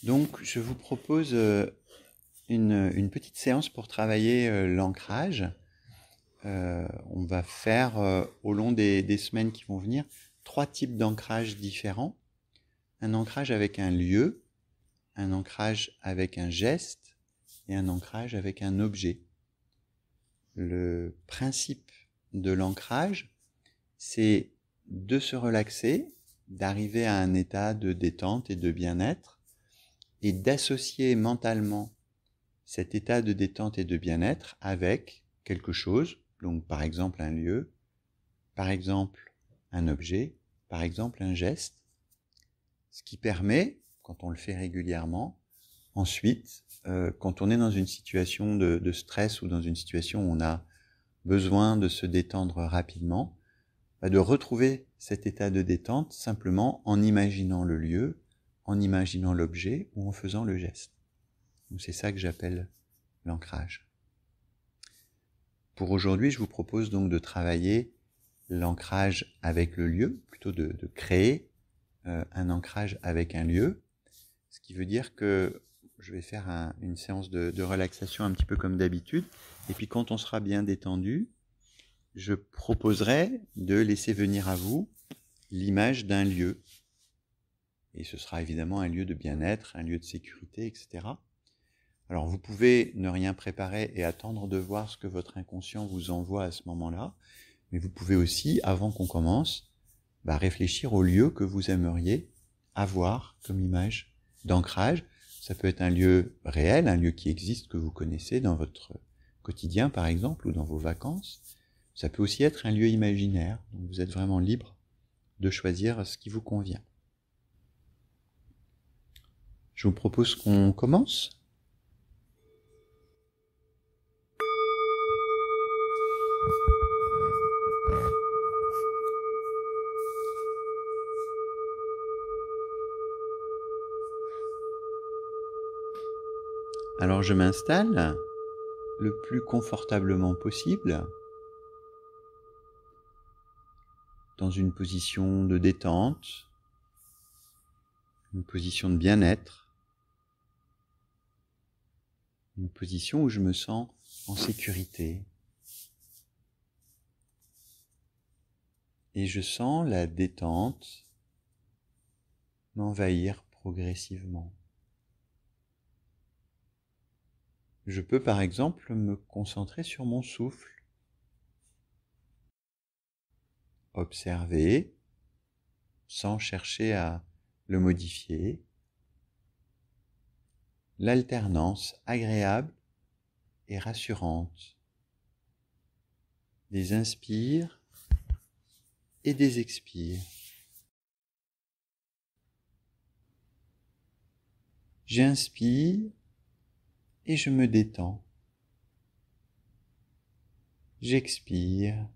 Donc, je vous propose une petite séance pour travailler l'ancrage. On va faire au long des semaines qui vont venir 3 types d'ancrage différents. Un ancrage avec un lieu, un ancrage avec un geste et un ancrage avec un objet. Le principe de l'ancrage, c'est de se relaxer, d'arriver à un état de détente et de bien-être, et d'associer mentalement cet état de détente et de bien-être avec quelque chose, donc par exemple un lieu, par exemple un objet, par exemple un geste, ce qui permet, quand on le fait régulièrement, ensuite, quand on est dans une situation de stress ou dans une situation où on a besoin de se détendre rapidement, de retrouver cet état de détente simplement en imaginant le lieu, en imaginant l'objet ou en faisant le geste. Donc c'est ça que j'appelle l'ancrage. Pour aujourd'hui, je vous propose donc de travailler l'ancrage avec le lieu, plutôt de créer un ancrage avec un lieu, ce qui veut dire que je vais faire une séance de relaxation un petit peu comme d'habitude, et puis quand on sera bien détendu, je proposerai de laisser venir à vous l'image d'un lieu. Et ce sera évidemment un lieu de bien-être, un lieu de sécurité, etc. Alors vous pouvez ne rien préparer et attendre de voir ce que votre inconscient vous envoie à ce moment-là, mais vous pouvez aussi, avant qu'on commence, réfléchir au lieu que vous aimeriez avoir comme image d'ancrage. Ça peut être un lieu réel, un lieu qui existe, que vous connaissez dans votre quotidien par exemple, ou dans vos vacances. Ça peut aussi être un lieu imaginaire, donc vous êtes vraiment libre de choisir ce qui vous convient. Je vous propose qu'on commence. Alors je m'installe le plus confortablement possible dans une position de détente, une position de bien-être, une position où je me sens en sécurité. Et je sens la détente m'envahir progressivement. Je peux par exemple me concentrer sur mon souffle, observer sans chercher à le modifier, l'alternance agréable et rassurante des inspires et des expires. J'inspire et je me détends. J'expire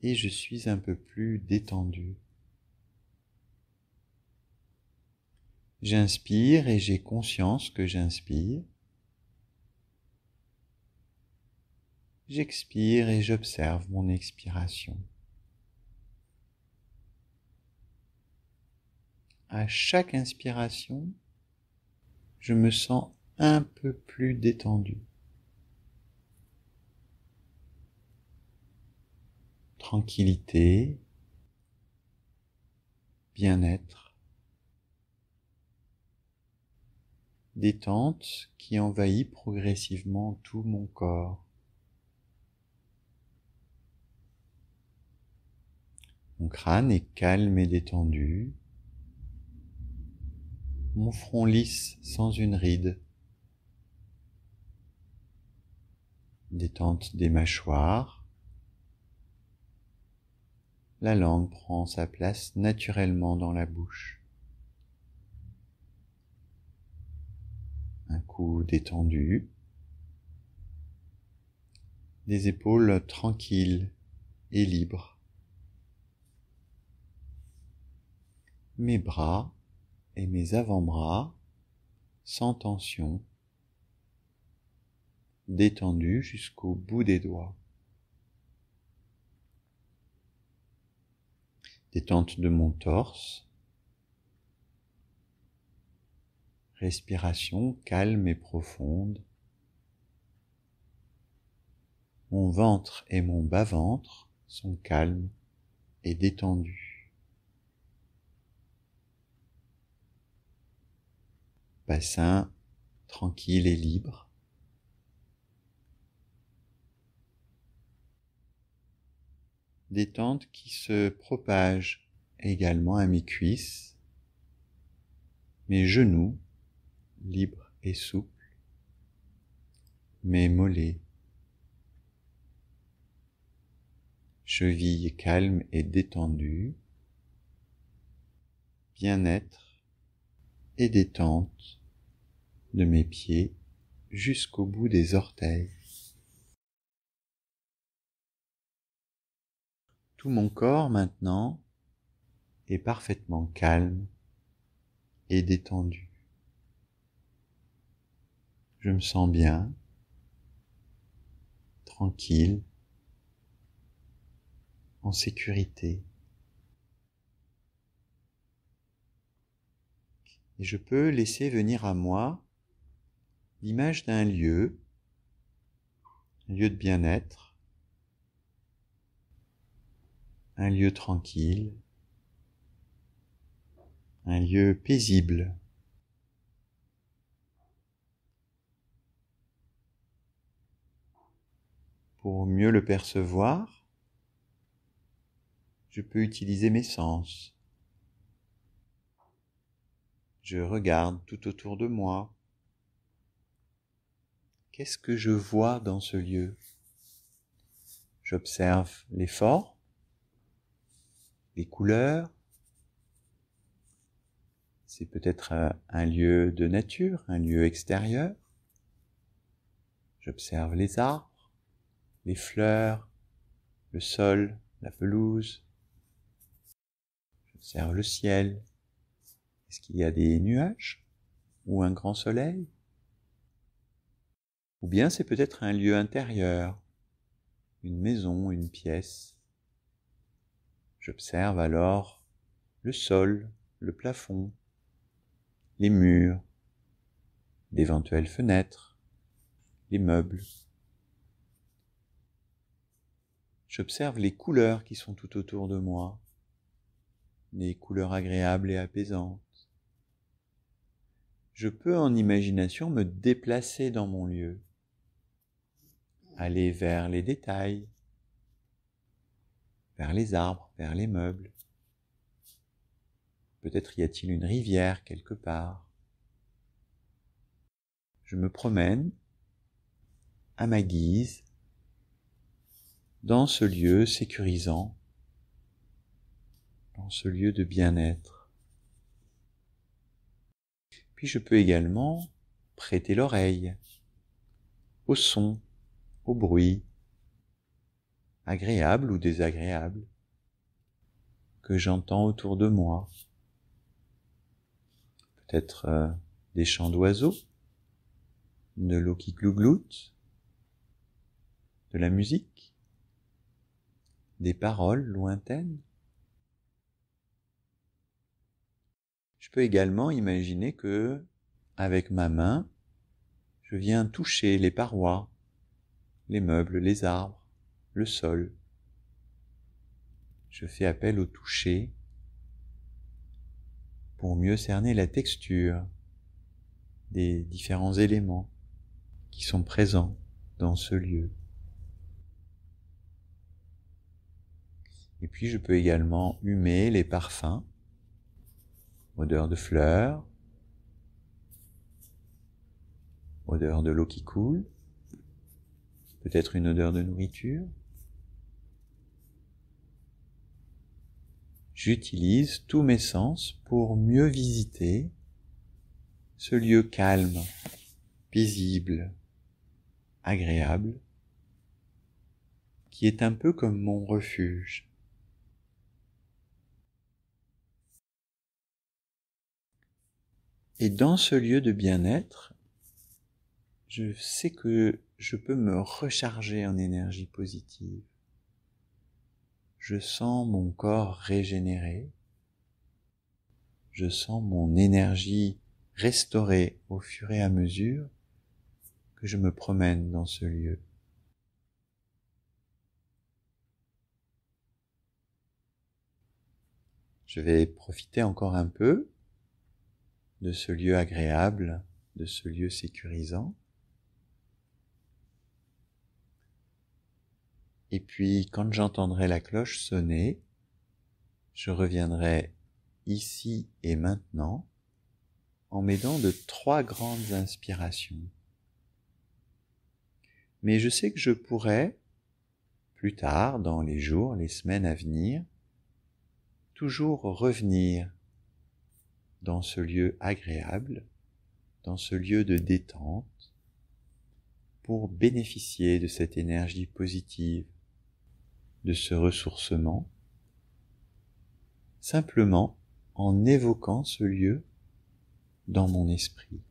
et je suis un peu plus détendu. J'inspire et j'ai conscience que j'inspire. J'expire et j'observe mon expiration. À chaque inspiration, je me sens un peu plus détendu. Tranquillité, bien-être, détente qui envahit progressivement tout mon corps. Mon crâne est calme et détendu, mon front lisse sans une ride, détente des mâchoires, la langue prend sa place naturellement dans la bouche. Un cou détendu, des épaules tranquilles et libres. Mes bras et mes avant-bras sans tension, détendus jusqu'au bout des doigts. Détente de mon torse, respiration calme et profonde. Mon ventre et mon bas-ventre sont calmes et détendus. Bassin tranquille et libre. Détente qui se propage également à mes cuisses, mes genoux libres et souples, mes mollets, chevilles calmes et détendues, bien-être et détente de mes pieds jusqu'au bout des orteils. Tout mon corps maintenant est parfaitement calme et détendu. Je me sens bien, tranquille, en sécurité. Et je peux laisser venir à moi l'image d'un lieu, un lieu de bien-être, un lieu tranquille, un lieu paisible. Pour mieux le percevoir, je peux utiliser mes sens. Je regarde tout autour de moi. Qu'est-ce que je vois dans ce lieu? J'observe les formes, les couleurs. C'est peut-être un lieu de nature, un lieu extérieur. J'observe les arbres, les fleurs, le sol, la pelouse. J'observe le ciel. Est-ce qu'il y a des nuages ou un grand soleil? Ou bien c'est peut-être un lieu intérieur, une maison, une pièce. J'observe alors le sol, le plafond, les murs, d'éventuelles fenêtres, les meubles. J'observe les couleurs qui sont tout autour de moi, des couleurs agréables et apaisantes. Je peux en imagination me déplacer dans mon lieu, aller vers les détails, vers les arbres, vers les meubles. Peut-être y a-t-il une rivière quelque part. Je me promène à ma guise dans ce lieu sécurisant, dans ce lieu de bien-être. Puis je peux également prêter l'oreille au son, au bruit, agréable ou désagréable, que j'entends autour de moi. Peut-être des chants d'oiseaux, de l'eau qui glougloute, de la musique, des paroles lointaines. Je peux également imaginer que, avec ma main, je viens toucher les parois, les meubles, les arbres, le sol. Je fais appel au toucher pour mieux cerner la texture des différents éléments qui sont présents dans ce lieu. Et puis je peux également humer les parfums, odeur de fleurs, odeur de l'eau qui coule, peut-être une odeur de nourriture. J'utilise tous mes sens pour mieux visiter ce lieu calme, paisible, agréable, qui est un peu comme mon refuge. Et dans ce lieu de bien-être, je sais que je peux me recharger en énergie positive. Je sens mon corps régénéré. Je sens mon énergie restaurer au fur et à mesure que je me promène dans ce lieu. Je vais profiter encore un peu de ce lieu agréable, de ce lieu sécurisant. Et puis, quand j'entendrai la cloche sonner, je reviendrai ici et maintenant en m'aidant de 3 grandes inspirations. Mais je sais que je pourrais, plus tard, dans les jours, les semaines à venir, toujours revenir dans ce lieu agréable, dans ce lieu de détente, pour bénéficier de cette énergie positive, de ce ressourcement, simplement en évoquant ce lieu dans mon esprit.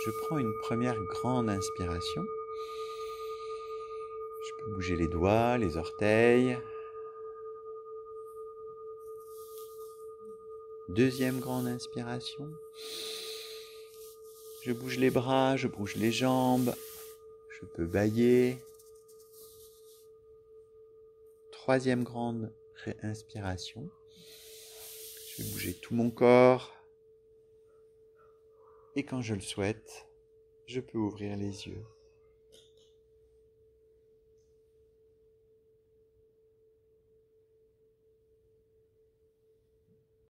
Je prends une première grande inspiration. Je peux bouger les doigts, les orteils. Deuxième grande inspiration. Je bouge les bras, je bouge les jambes. Je peux bâiller. Troisième grande inspiration. Je vais bouger tout mon corps. Et quand je le souhaite, je peux ouvrir les yeux.